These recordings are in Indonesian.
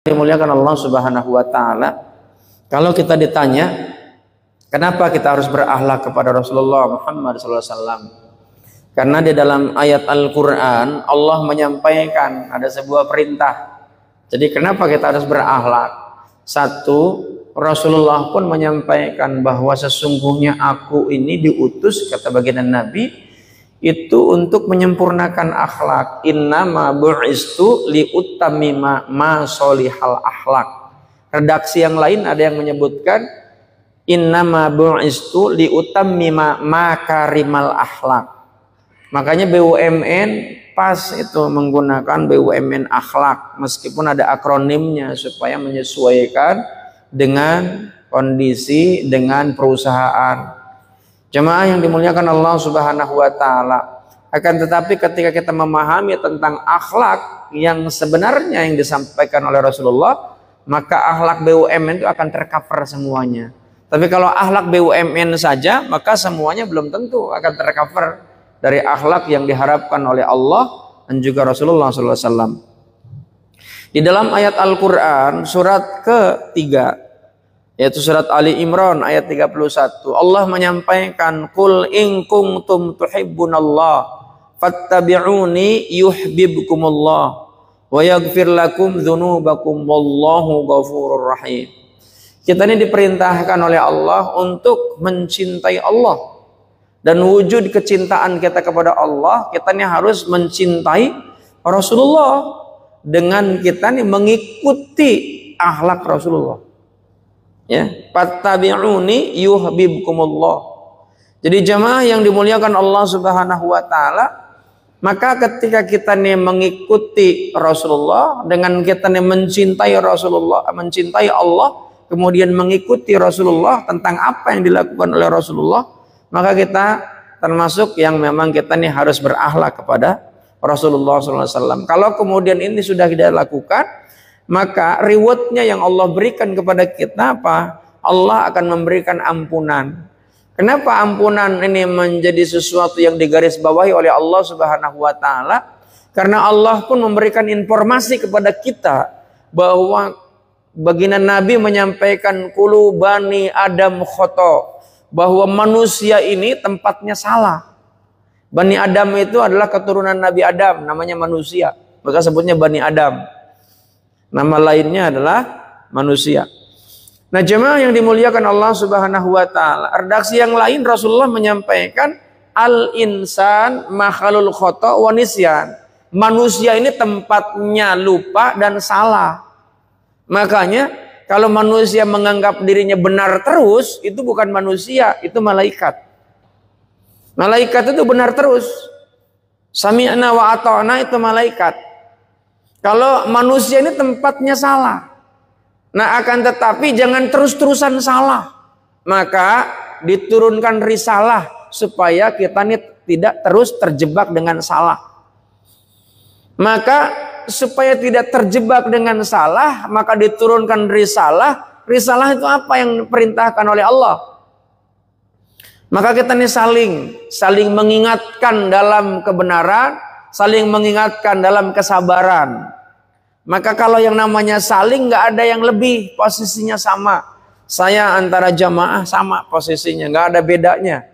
Dimuliakan Allah Subhanahu wa taala, kalau kita ditanya kenapa kita harus berakhlak kepada Rasulullah Muhammad SAW, karena di dalam ayat Al-Quran Allah menyampaikan ada sebuah perintah. Jadi kenapa kita harus berakhlak? Satu, Rasulullah pun menyampaikan bahwa sesungguhnya aku ini diutus, kata baginda Nabi, itu untuk menyempurnakan akhlak. Innama bu'istu liutammima ma solihal akhlak. Redaksi yang lain ada yang menyebutkan innama bu'istu liutammima makarimal akhlak. Makanya BUMN pas itu menggunakan BUMN akhlak, meskipun ada akronimnya supaya menyesuaikan dengan kondisi, dengan perusahaan. Jemaah yang dimuliakan Allah Subhanahu wa taala, akan tetapi ketika kita memahami tentang akhlak yang sebenarnya yang disampaikan oleh Rasulullah, maka akhlak BUMN itu akan tercover semuanya. Tapi kalau akhlak BUMN saja, maka semuanya belum tentu akan tercover dari akhlak yang diharapkan oleh Allah dan juga Rasulullah SAW. Di dalam ayat Al-Quran surat ketiga, yaitu surat Ali Imran ayat 31, Allah menyampaikan, Qul in kuntum tuhibbunallah fattabi'uni yuhibbukumullah wa yaghfir lakum dzunubakum wallahu ghafurur rahim. Kita ini diperintahkan oleh Allah untuk mencintai Allah, dan wujud kecintaan kita kepada Allah, kita ini harus mencintai Rasulullah dengan kita ini mengikuti akhlak Rasulullah. Ya, fattabi'uni yuhibbukumullah. Jadi jemaah yang dimuliakan Allah Subhanahu wa taala, maka ketika kita nih mengikuti Rasulullah, dengan kita nih mencintai Rasulullah, mencintai Allah, kemudian mengikuti Rasulullah tentang apa yang dilakukan oleh Rasulullah, maka kita termasuk yang memang kita nih harus berakhlak kepada Rasulullah SAW. Kalau kemudian ini sudah kita lakukan, maka rewardnya yang Allah berikan kepada kita apa? Allah akan memberikan ampunan. Kenapa ampunan ini menjadi sesuatu yang digarisbawahi oleh Allah Subhanahu wa taala? Karena Allah pun memberikan informasi kepada kita bahwa baginda Nabi menyampaikan kulu bani Adam khoto, bahwa manusia ini tempatnya salah. Bani Adam itu adalah keturunan Nabi Adam, namanya manusia, maka sebutnya Bani Adam. Nama lainnya adalah manusia. Nah, jemaah yang dimuliakan Allah Subhanahu wa taala, redaksi yang lain Rasulullah menyampaikan al-insan makhlul khata' wa nisyan. Manusia ini tempatnya lupa dan salah. Makanya kalau manusia menganggap dirinya benar terus, itu bukan manusia, itu malaikat. Malaikat itu benar terus. Sami'na wa ata'na itu malaikat. Kalau manusia ini tempatnya salah. Nah, akan tetapi jangan terus-terusan salah. Maka diturunkan risalah supaya kita ini tidak terus terjebak dengan salah. Maka supaya tidak terjebak dengan salah, maka diturunkan risalah. Risalah itu apa yang diperintahkan oleh Allah? Maka kita ini saling mengingatkan dalam kebenaran, saling mengingatkan dalam kesabaran. Maka kalau yang namanya saling, nggak ada yang lebih, posisinya sama. Saya antara jamaah sama posisinya, nggak ada bedanya.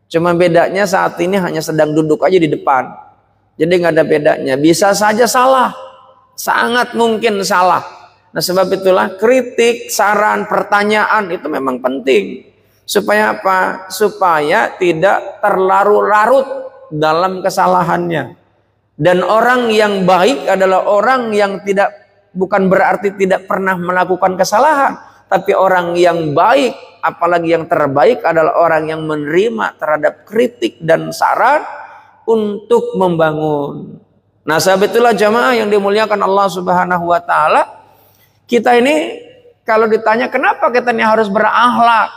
Cuma bedanya saat ini hanya sedang duduk aja di depan. Jadi nggak ada bedanya. Bisa saja salah, sangat mungkin salah. Nah, sebab itulah kritik, saran, pertanyaan itu memang penting. Supaya apa? Supaya tidak terlarut-larut dalam kesalahannya. Dan orang yang baik adalah orang yang bukan berarti tidak pernah melakukan kesalahan, tapi orang yang baik, apalagi yang terbaik, adalah orang yang menerima terhadap kritik dan saran untuk membangun. Nah, sebetulnya jamaah yang dimuliakan Allah Subhanahu wa taala, kita ini kalau ditanya kenapa kita ini harus berakhlak,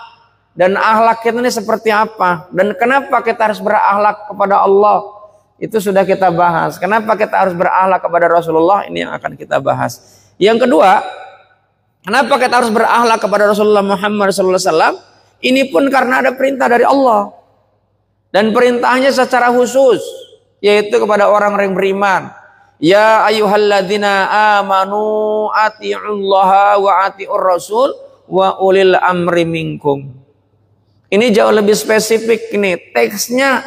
dan akhlak kita ini seperti apa, dan kenapa kita harus berakhlak kepada Allah, itu sudah kita bahas. Kenapa kita harus berakhlak kepada Rasulullah, ini yang akan kita bahas. Yang kedua, kenapa kita harus berakhlak kepada Rasulullah Muhammad SAW? Ini pun karena ada perintah dari Allah. Dan perintahnya secara khusus, yaitu kepada orang yang beriman. Ya ayyuhalladzina amanu ati'ullaha wa ati'ur rasul wa ulil amri minkum. Ini jauh lebih spesifik nih. Teksnya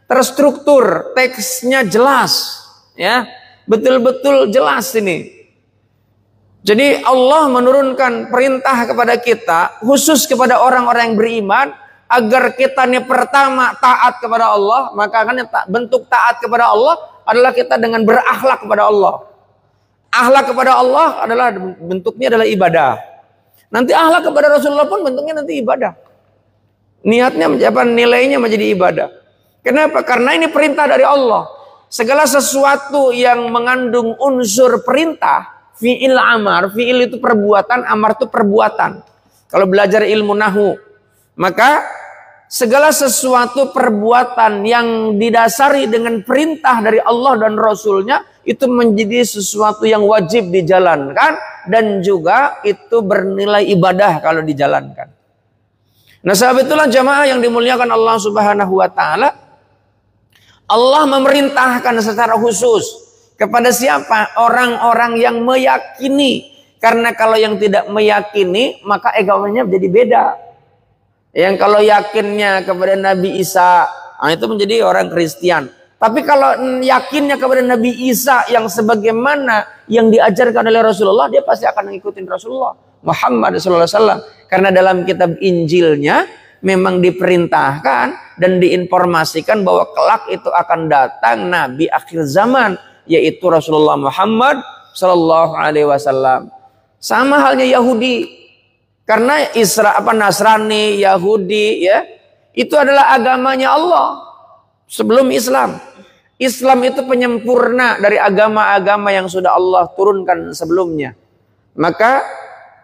terstruktur, teksnya jelas, ya. Betul-betul jelas ini. Jadi Allah menurunkan perintah kepada kita, khusus kepada orang-orang yang beriman, agar kita ini pertama taat kepada Allah. Maka kan bentuk taat kepada Allah adalah kita dengan berakhlak kepada Allah. Akhlak kepada Allah adalah bentuknya adalah ibadah. Nanti akhlak kepada Rasulullah pun bentuknya nanti ibadah. Niatnya apa, nilainya menjadi ibadah. Kenapa? Karena ini perintah dari Allah. Segala sesuatu yang mengandung unsur perintah, fi'il amar, fi'il itu perbuatan, amar itu perbuatan. Kalau belajar ilmu nahu, maka segala sesuatu perbuatan yang didasari dengan perintah dari Allah dan Rasulnya itu menjadi sesuatu yang wajib dijalankan dan juga itu bernilai ibadah kalau dijalankan. Nah, sahabat itulah jamaah yang dimuliakan Allah Subhanahu wa taala. Allah memerintahkan secara khusus kepada siapa? Orang-orang yang meyakini. Karena kalau yang tidak meyakini, maka agamanya menjadi beda. Yang kalau yakinnya kepada Nabi Isa, itu menjadi orang Kristen. Tapi kalau yakinnya kepada Nabi Isa yang sebagaimana yang diajarkan oleh Rasulullah, dia pasti akan mengikuti Rasulullah Muhammad SAW. Karena dalam kitab Injilnya memang diperintahkan dan diinformasikan bahwa kelak itu akan datang Nabi akhir zaman, yaitu Rasulullah Muhammad Sallallahu Alaihi Wasallam. Sama halnya Yahudi, karena Nasrani, Yahudi, ya, itu adalah agamanya Allah sebelum Islam. Islam itu penyempurna dari agama-agama yang sudah Allah turunkan sebelumnya. Maka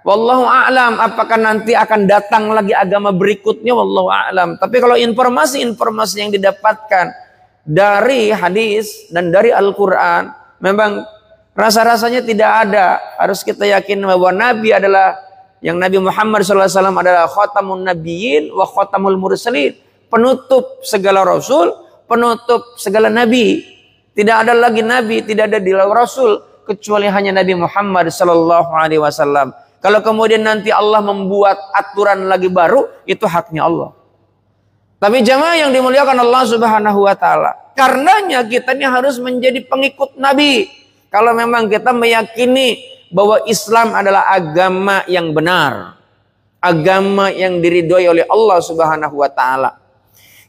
wallahu a'lam, apakah nanti akan datang lagi agama berikutnya, wallahu a'lam. Tapi kalau informasi-informasi yang didapatkan dari hadis dan dari Al-Quran, memang rasa-rasanya tidak ada. Harus kita yakin bahwa Nabi adalah, yang Nabi Muhammad SAW adalah khatamun nabiyyin wa khatamul mursalin, penutup segala rasul, penutup segala nabi. Tidak ada lagi nabi, tidak ada di rasul kecuali hanya Nabi Muhammad SAW. Kalau kemudian nanti Allah membuat aturan lagi baru, itu haknya Allah. Tapi jamaah yang dimuliakan Allah Subhanahu wa taala, karenanya kita ini harus menjadi pengikut Nabi. Kalau memang kita meyakini bahwa Islam adalah agama yang benar, agama yang diridhoi oleh Allah Subhanahu wa taala.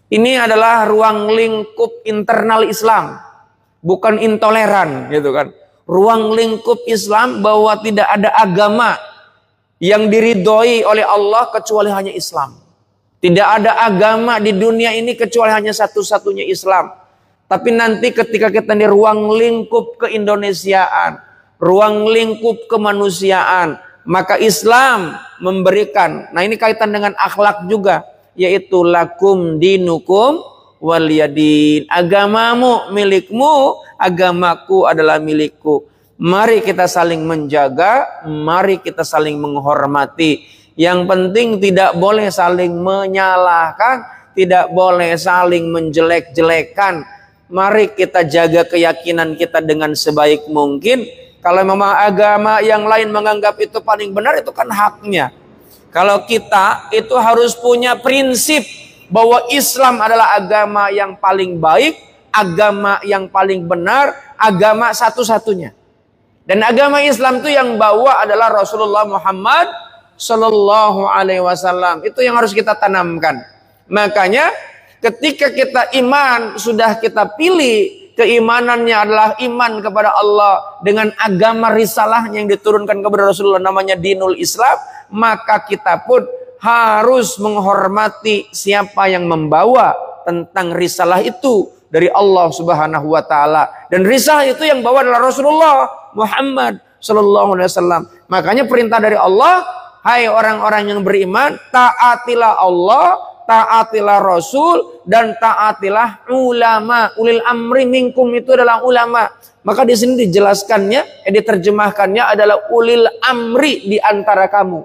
Ini adalah ruang lingkup internal Islam, bukan intoleran, gitu kan. Ruang lingkup Islam bahwa tidak ada agama yang diridhoi oleh Allah kecuali hanya Islam. Tidak ada agama di dunia ini kecuali hanya satu-satunya Islam. Tapi nanti ketika kita di ruang lingkup keindonesiaan, ruang lingkup kemanusiaan, maka Islam memberikan, nah ini kaitan dengan akhlak juga, yaitu lakum dinukum waliyadin. Agamamu milikmu, agamaku adalah milikku. Mari kita saling menjaga, mari kita saling menghormati. Yang penting tidak boleh saling menyalahkan, tidak boleh saling menjelek-jelekan. Mari kita jaga keyakinan kita dengan sebaik mungkin. Kalau memang agama yang lain menganggap itu paling benar, itu kan haknya. Kalau kita itu harus punya prinsip bahwa Islam adalah agama yang paling baik, agama yang paling benar, agama satu-satunya. Dan agama Islam itu yang bawa adalah Rasulullah Muhammad Sallallahu Alaihi Wasallam. Itu yang harus kita tanamkan. Makanya ketika kita iman, sudah kita pilih keimanannya adalah iman kepada Allah dengan agama risalahnya yang diturunkan kepada Rasulullah, namanya dinul Islam, maka kita pun harus menghormati siapa yang membawa tentang risalah itu dari Allah Subhanahu wa taala. Dan risalah itu yang bawa adalah Rasulullah Muhammad Sallallahu Alaihi Wasallam. Makanya perintah dari Allah, hai orang-orang yang beriman, taatilah Allah, taatilah Rasul, dan taatilah ulama. Ulil amri minkum itu adalah ulama. Maka di sini dijelaskannya, diterjemahkannya adalah ulil amri di antara kamu.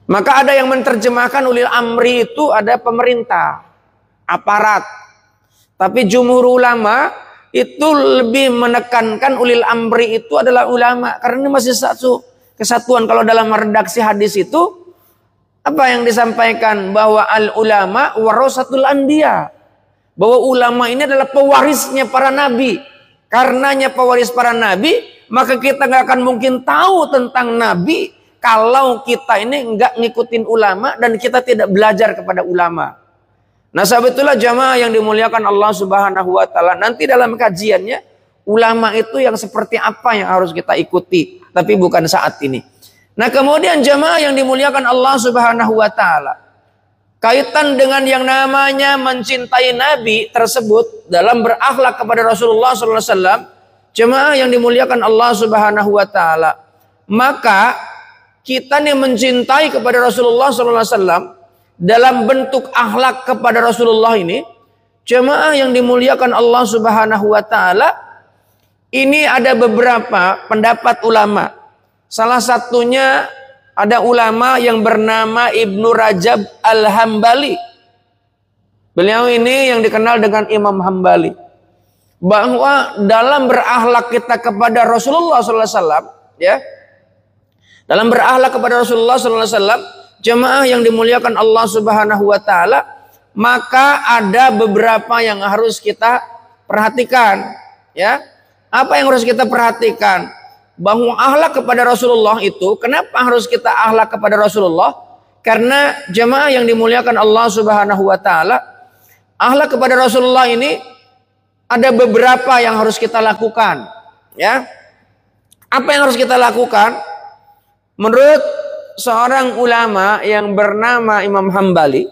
Maka ada yang menerjemahkan ulil amri itu ada pemerintah, aparat. Tapi jumhur ulama itu lebih menekankan ulil amri itu adalah ulama, karena ini masih satu kesatuan. Kalau dalam redaksi hadis itu apa yang disampaikan, bahwa al ulama warasatul anbiya, bahwa ulama ini adalah pewarisnya para nabi. Karenanya pewaris para nabi, maka kita nggak akan mungkin tahu tentang nabi kalau kita ini nggak ngikutin ulama dan kita tidak belajar kepada ulama. Nah, sebetulnya jamaah yang dimuliakan Allah Subhanahu wa taala, nanti dalam kajiannya ulama itu yang seperti apa yang harus kita ikuti, tapi bukan saat ini. Nah, kemudian jamaah yang dimuliakan Allah Subhanahu wa taala, kaitan dengan yang namanya mencintai Nabi tersebut dalam berakhlak kepada Rasulullah SAW, jemaah yang dimuliakan Allah Subhanahu wa taala, maka kita nih mencintai kepada Rasulullah SAW dalam bentuk akhlak kepada Rasulullah ini, jemaah yang dimuliakan Allah Subhanahu wa taala, ini ada beberapa pendapat ulama. Salah satunya ada ulama yang bernama Ibnu Rajab Al-Hambali. Beliau ini yang dikenal dengan Imam Hambali. Bahwa dalam berakhlak kita kepada Rasulullah SAW, ya, dalam berakhlak kepada Rasulullah SAW, jemaah yang dimuliakan Allah Subhanahu wa taala, maka ada beberapa yang harus kita perhatikan, ya. Apa yang harus kita perhatikan? Bahwa akhlak kepada Rasulullah itu, kenapa harus kita akhlak kepada Rasulullah? Karena jemaah yang dimuliakan Allah Subhanahu wa taala, akhlak kepada Rasulullah ini ada beberapa yang harus kita lakukan, ya. Apa yang harus kita lakukan? Menurut seorang ulama yang bernama Imam Hambali,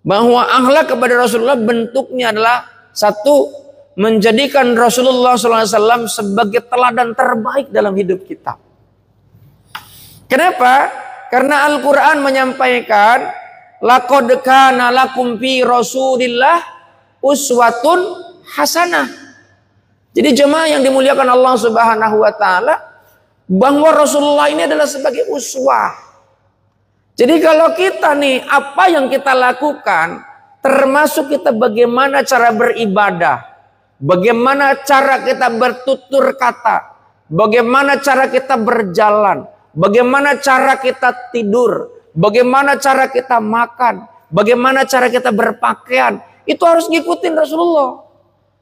bahwa akhlak kepada Rasulullah bentuknya adalah satu, menjadikan Rasulullah SAW sebagai teladan terbaik dalam hidup kita. Kenapa? Karena Al-Quran menyampaikan, laqad kana lakum fi Rasulillah uswatun hasanah. Jadi jemaah yang dimuliakan Allah Subhanahu wa taala, bahwa Rasulullah ini adalah sebagai uswah. Jadi kalau kita nih, apa yang kita lakukan, termasuk kita bagaimana cara beribadah, bagaimana cara kita bertutur kata, bagaimana cara kita berjalan, bagaimana cara kita tidur, bagaimana cara kita makan, bagaimana cara kita berpakaian, itu harus ngikutin Rasulullah.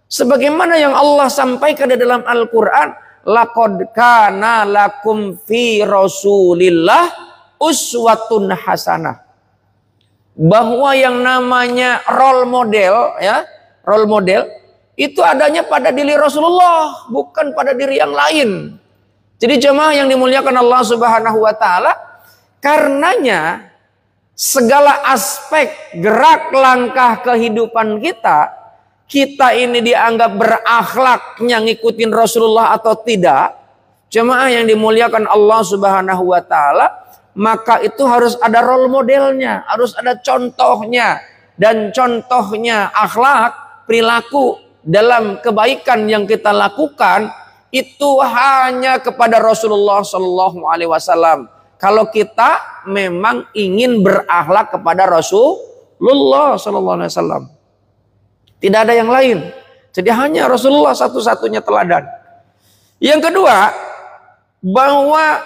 Sebagaimana yang Allah sampaikan di dalam Al-Quran, laqad kana lakum fi Rasulillah uswatun hasanah. Bahwa yang namanya role model, ya, role model itu adanya pada diri Rasulullah, bukan pada diri yang lain. Jadi jemaah yang dimuliakan Allah Subhanahu wa taala, karenanya segala aspek gerak langkah kehidupan kita ini dianggap berakhlaknya ngikutin Rasulullah atau tidak, jemaah yang dimuliakan Allah Subhanahu wa taala, maka itu harus ada role modelnya, harus ada contohnya. Dan contohnya akhlak, perilaku dalam kebaikan yang kita lakukan itu hanya kepada Rasulullah Shallallahu Alaihi Wasallam. Kalau kita memang ingin berakhlak kepada Rasulullah Shallallahu Alaihi Wasallam, tidak ada yang lain. Jadi hanya Rasulullah satu-satunya teladan. Yang kedua, bahwa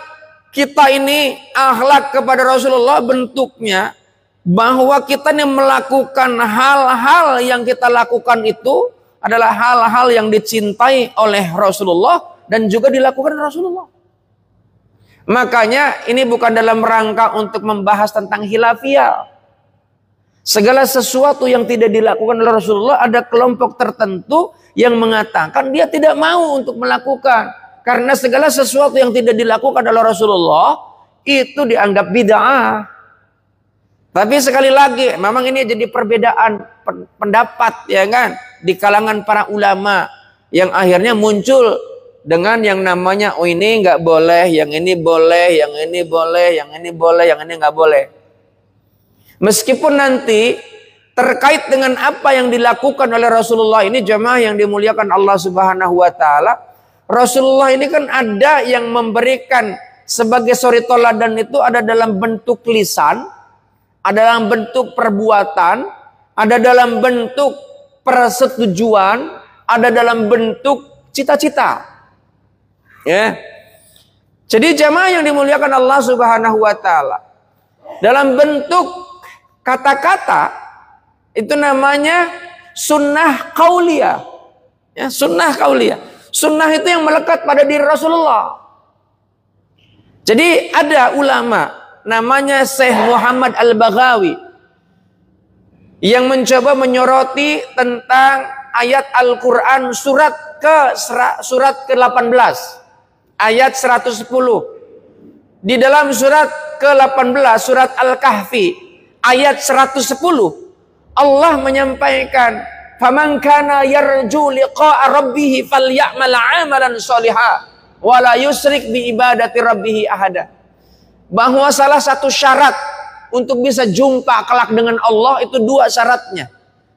kita ini akhlak kepada Rasulullah bentuknya, bahwa kita ini melakukan hal-hal yang kita lakukan itu adalah hal-hal yang dicintai oleh Rasulullah dan juga dilakukan Rasulullah. Makanya ini bukan dalam rangka untuk membahas tentang khilafiyah. Segala sesuatu yang tidak dilakukan oleh Rasulullah, ada kelompok tertentu yang mengatakan dia tidak mau untuk melakukan. Karena segala sesuatu yang tidak dilakukan oleh Rasulullah itu dianggap bid'ah. Tapi sekali lagi, memang ini jadi perbedaan pendapat, ya kan, di kalangan para ulama yang akhirnya muncul dengan yang namanya, oh ini nggak boleh, yang ini boleh, yang ini boleh, yang ini boleh, yang ini nggak boleh. Meskipun nanti terkait dengan apa yang dilakukan oleh Rasulullah ini, jemaah yang dimuliakan Allah Subhanahu wa taala, Rasulullah ini kan ada yang memberikan sebagai suri toladan itu ada dalam bentuk lisan, ada dalam bentuk perbuatan, ada dalam bentuk persetujuan, ada dalam bentuk cita-cita. Ya. Jadi jamaah yang dimuliakan Allah Subhanahu wa taala, dalam bentuk kata-kata itu namanya sunnah qauliyah. Ya, sunnah qauliyah. Sunnah itu yang melekat pada diri Rasulullah. Jadi ada ulama namanya Syekh Muhammad Al-Baghawi yang mencoba menyoroti tentang ayat Al-Quran surat ke-18 ayat 110. Di dalam surat ke-18 surat Al-Kahfi ayat 110 Allah menyampaikan, faman kana yarju liqa'a rabbih falyamal 'amalan shalihan wa la yusyrik bi ibadati rabbih ahada. Bahwa salah satu syarat untuk bisa jumpa kelak dengan Allah itu dua syaratnya.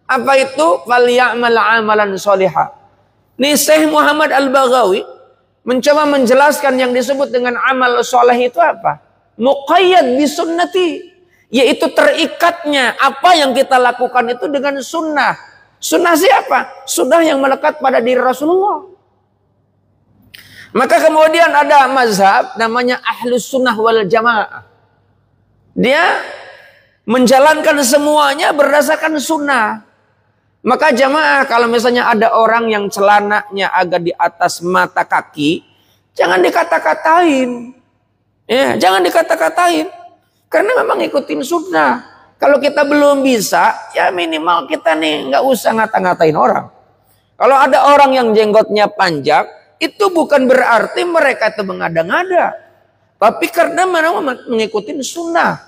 Apa itu? Falyamal 'amalan shalihan. Nih Syekh Muhammad Al-Baghawi mencoba menjelaskan yang disebut dengan amal soleh itu apa? Muqayyad bi sunnati, yaitu terikatnya apa yang kita lakukan itu dengan sunnah. Sunnah siapa? Sunnah yang melekat pada diri Rasulullah. Maka kemudian ada mazhab namanya Ahlus Sunnah wal Jamaah. Dia menjalankan semuanya berdasarkan sunnah. Maka jamaah, kalau misalnya ada orang yang celananya agak di atas mata kaki, jangan dikata-katain. Ya, jangan dikata-katain. Karena memang ikutin sunnah. Kalau kita belum bisa, ya minimal kita nih nggak usah ngata-ngatain orang. Kalau ada orang yang jenggotnya panjang, itu bukan berarti mereka itu mengada-ngada. Tapi karena mereka mengikuti sunnah.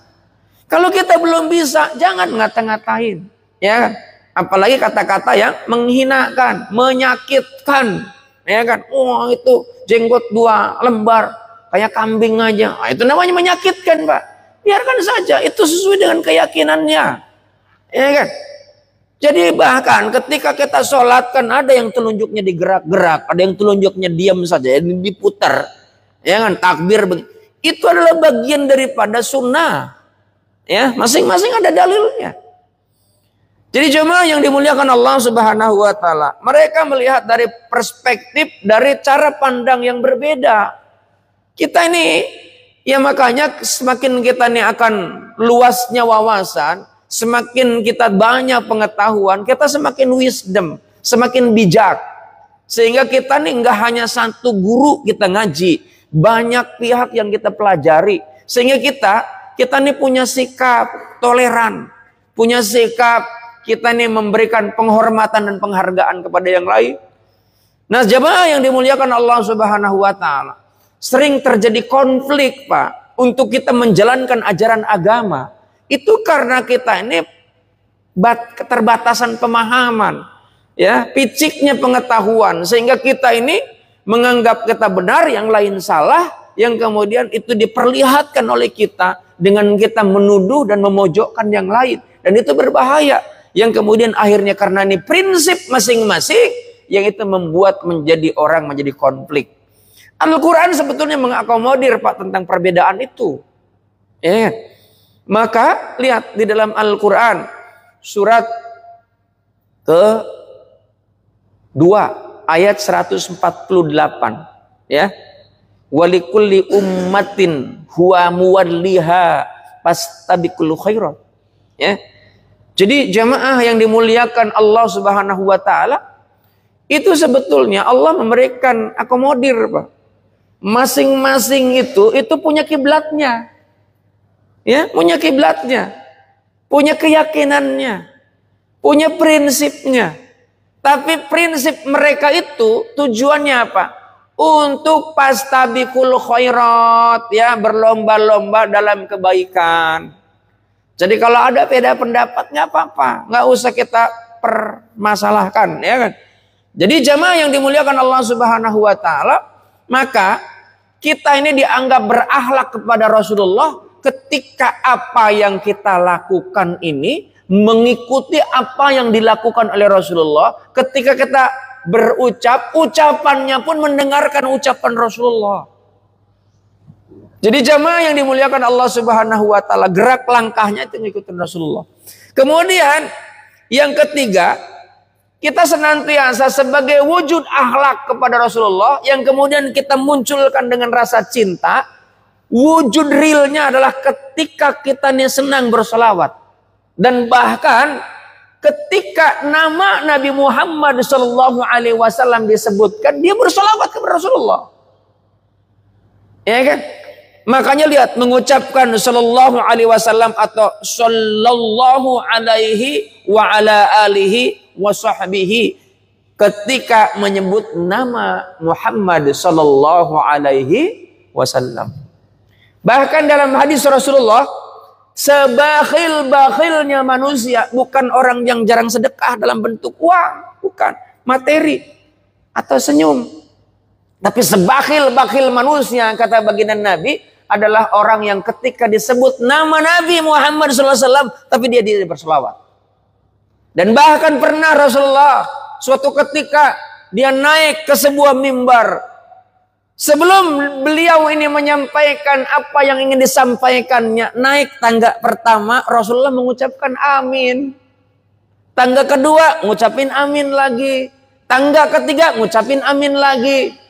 Kalau kita belum bisa, jangan ngata-ngatain. Ya, apalagi kata-kata yang menghinakan, menyakitkan. Ya kan, oh itu jenggot 2 lembar, kayak kambing aja. Nah, itu namanya menyakitkan, Pak. Biarkan saja, itu sesuai dengan keyakinannya. Ya kan? Jadi bahkan ketika kita sholat kan ada yang telunjuknya digerak-gerak, ada yang telunjuknya diam saja, diputar. Ya kan, takbir. Itu adalah bagian daripada sunnah. Ya, masing-masing ada dalilnya. Jadi jemaah yang dimuliakan Allah Subhanahu wa taala, mereka melihat dari perspektif, dari cara pandang yang berbeda. Kita ini, ya makanya semakin kita ini akan luasnya wawasan, semakin kita banyak pengetahuan, kita semakin wisdom, semakin bijak. Sehingga kita nih nggak hanya satu guru kita ngaji, banyak pihak yang kita pelajari. Sehingga kita nih punya sikap toleran, punya sikap kita nih memberikan penghormatan dan penghargaan kepada yang lain. Nah, jemaah yang dimuliakan Allah Subhanahu wa taala, sering terjadi konflik, Pak, untuk kita menjalankan ajaran agama. Itu karena kita ini keterbatasan pemahaman, ya, piciknya pengetahuan, sehingga kita ini menganggap kita benar, yang lain salah, yang kemudian itu diperlihatkan oleh kita dengan kita menuduh dan memojokkan yang lain, dan itu berbahaya. Yang kemudian akhirnya karena ini prinsip masing-masing, yang itu membuat menjadi orang menjadi konflik. Al-Quran sebetulnya mengakomodir, Pak, tentang perbedaan itu. Ya. Maka lihat di dalam Al-Quran surat ke-2 ayat 148, ya. Walikulli ummatin huwa muwalliha fastabiqul khairat. Ya. Jadi jamaah yang dimuliakan Allah Subhanahu wa taala, itu sebetulnya Allah memberikan akomodir, Pak. Masing-masing itu punya kiblatnya. Ya, punya kiblatnya. Punya keyakinannya. Punya prinsipnya. Tapi prinsip mereka itu tujuannya apa? Untuk fastabiqul khairat, ya, berlomba-lomba dalam kebaikan. Jadi kalau ada beda pendapat nggak apa-apa, nggak usah kita permasalahkan, ya kan? Jadi jamaah yang dimuliakan Allah Subhanahu wa taala, maka kita ini dianggap berakhlak kepada Rasulullah ketika apa yang kita lakukan ini mengikuti apa yang dilakukan oleh Rasulullah. Ketika kita berucap, ucapannya pun mendengarkan ucapan Rasulullah. Jadi jamaah yang dimuliakan Allah Subhanahu wa taala, gerak langkahnya itu mengikuti Rasulullah. Kemudian yang ketiga, kita senantiasa sebagai wujud akhlak kepada Rasulullah yang kemudian kita munculkan dengan rasa cinta, wujud realnya adalah ketika kita nih senang bersolawat. Dan bahkan ketika nama Nabi Muhammad SAW disebutkan, dia bersolawat kepada Rasulullah. Ya kan? Makanya lihat, mengucapkan sallallahu alaihi wasallam atau sallallahu alaihi wa ala alihi wa sahbihi ketika menyebut nama Muhammad sallallahu alaihi wasallam. Bahkan dalam hadis Rasulullah, sebakhil-bakhilnya manusia bukan orang yang jarang sedekah dalam bentuk uang, bukan materi atau senyum. Tapi sebakhil-bakhil manusia, kata baginda Nabi, adalah orang yang ketika disebut nama Nabi Muhammad SAW, tapi dia berselawat. Dan bahkan pernah Rasulullah suatu ketika dia naik ke sebuah mimbar. Sebelum beliau ini menyampaikan apa yang ingin disampaikannya, naik tangga pertama, Rasulullah mengucapkan amin. Tangga kedua, ngucapin amin lagi. Tangga ketiga, ngucapin amin lagi.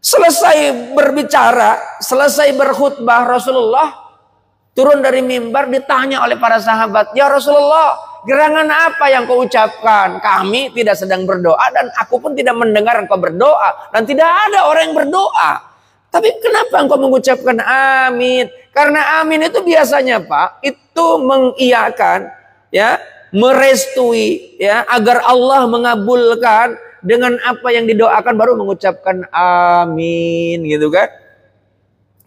Selesai berbicara, selesai berkhutbah, Rasulullah turun dari mimbar, ditanya oleh para sahabat, "Ya Rasulullah, gerangan apa yang kau ucapkan? Kami tidak sedang berdoa dan aku pun tidak mendengar engkau berdoa dan tidak ada orang yang berdoa. Tapi kenapa engkau mengucapkan amin?" Karena amin itu biasanya, Pak, itu mengiyakan, ya, merestui, ya, agar Allah mengabulkan dengan apa yang didoakan, baru mengucapkan amin, gitu kan.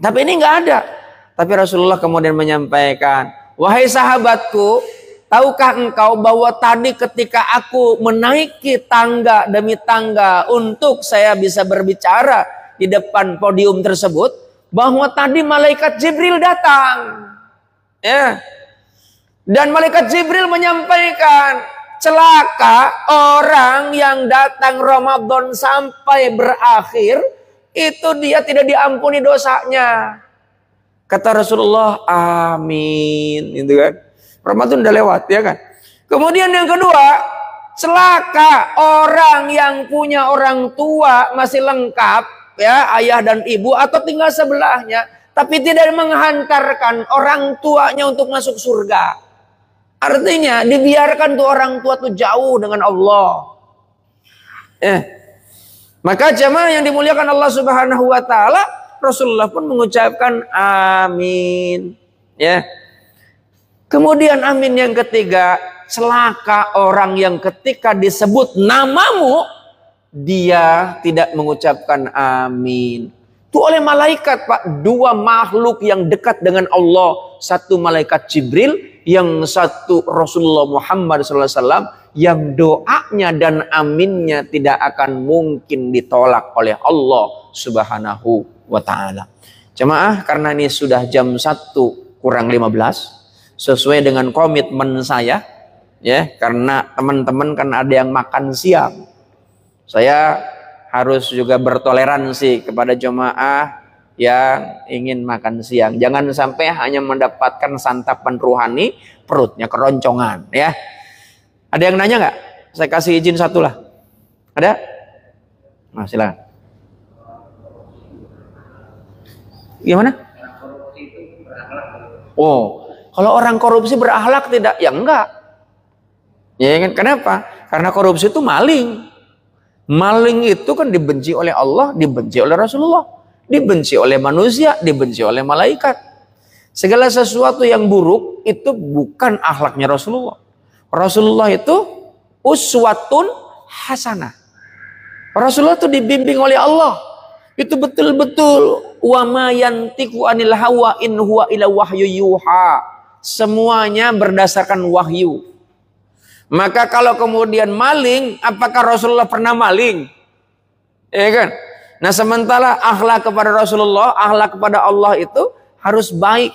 Tapi ini nggak ada. Tapi Rasulullah kemudian menyampaikan, "Wahai sahabatku, tahukah engkau bahwa tadi ketika aku menaiki tangga demi tangga untuk saya bisa berbicara di depan podium tersebut, bahwa tadi malaikat Jibril datang." Ya. Dan malaikat Jibril menyampaikan, celaka orang yang datang Ramadan sampai berakhir, itu dia tidak diampuni dosanya. Kata Rasulullah, amin. Gitu kan. Ramadan udah lewat, ya kan. Kemudian yang kedua, celaka orang yang punya orang tua masih lengkap, ya, ayah dan ibu, atau tinggal sebelahnya, tapi tidak menghantarkan orang tuanya untuk masuk surga. Artinya dibiarkan tuh orang tua tuh jauh dengan Allah. Maka jemaah yang dimuliakan Allah Subhanahu wa taala, Rasulullah pun mengucapkan amin. Ya. Kemudian amin yang ketiga, celaka orang yang ketika disebut namamu dia tidak mengucapkan amin. Itu oleh malaikat, Pak, dua makhluk yang dekat dengan Allah, satu malaikat Jibril, yang satu Rasulullah Muhammad SAW, yang doanya dan aminnya tidak akan mungkin ditolak oleh Allah Subhanahu wa ta'ala. Jemaah, karena ini sudah jam 1 kurang 15, sesuai dengan komitmen saya, ya, karena teman-teman kan ada yang makan siang. Saya harus juga bertoleransi kepada jemaah yang ingin makan siang. Jangan sampai hanya mendapatkan santapan rohani, perutnya keroncongan, ya. Ada yang nanya nggak? Saya kasih izin satu lah. Ada? Nah, silakan. Gimana? Oh, kalau orang korupsi berakhlak tidak? Ya enggak. Ya kan? Kenapa? Karena korupsi itu maling. Maling itu kan dibenci oleh Allah, dibenci oleh Rasulullah, dibenci oleh manusia, dibenci oleh malaikat. Segala sesuatu yang buruk itu bukan akhlaknya Rasulullah. Rasulullah itu uswatun hasanah. Rasulullah itu dibimbing oleh Allah. Itu betul-betul wa ma yantiqu anil hawa in huwa illa wahyu yuha. Semuanya berdasarkan wahyu. Maka kalau kemudian maling, apakah Rasulullah pernah maling? Ya kan? Nah, sementara akhlak kepada Rasulullah, akhlak kepada Allah itu harus baik.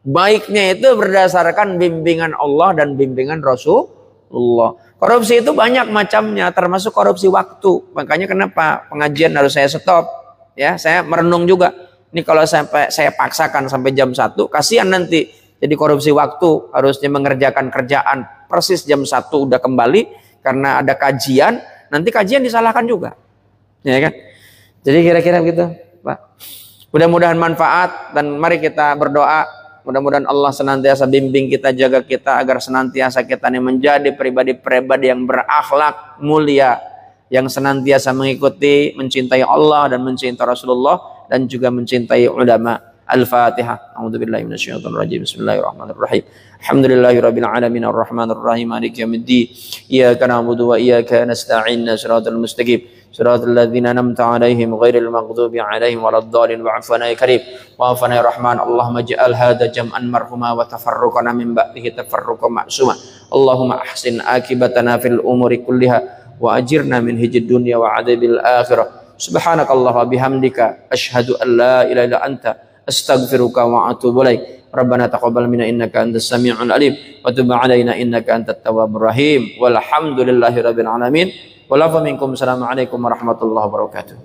Baiknya itu berdasarkan bimbingan Allah dan bimbingan Rasulullah. Korupsi itu banyak macamnya, termasuk korupsi waktu. Makanya kenapa pengajian harus saya stop? Ya, saya merenung juga. Ini kalau sampai saya paksakan sampai jam 1, kasihan nanti. Jadi korupsi waktu, harusnya mengerjakan kerjaan persis jam 1 udah kembali, karena ada kajian, nanti kajian disalahkan juga. Ya kan? Jadi kira-kira begitu, Pak. Mudah-mudahan manfaat dan mari kita berdoa. Mudah-mudahan Allah senantiasa bimbing kita, jaga kita agar senantiasa kita ini menjadi pribadi-pribadi yang berakhlak mulia, yang senantiasa mengikuti, mencintai Allah dan mencintai Rasulullah dan juga mencintai ulama. Al-Fatihah. A'udzubillahi minasyaitonir rajim. Bismillahirrahmanirrahim. Alhamdulillahirabbil alamin arrahmanir rahim maliki yaumiddin. Iyyaka na'budu wa iyyaka nasta'in. Shiratal mustaqim. Shiratal ladzina an'amta 'alaihim ghairil maghdubi 'alaihim waladdallin. Wa'fu 'anna ya karim. Wa'fu 'anna ya rahman. Allahumma ij'al hadza jam'an marhuma wa tafarruqana min ba'dihi tafarruqan ma'suma. Allahumma ahsin akibatana fil umuri kulliha wa ajirna min hijdid dunya wa 'adzabil akhirah. Subhanakallah wa bihamdika asyhadu an la ilaha illa anta astaghfiruka wa atubu ilaik. Rabbana taqabbal minna innaka antas samiul alim wa tub alaina innaka antat tawwabur rahim. Walhamdulillahirabbil alamin. Wa lafa minkum. Assalamualaikum warahmatullahi wabarakatuh.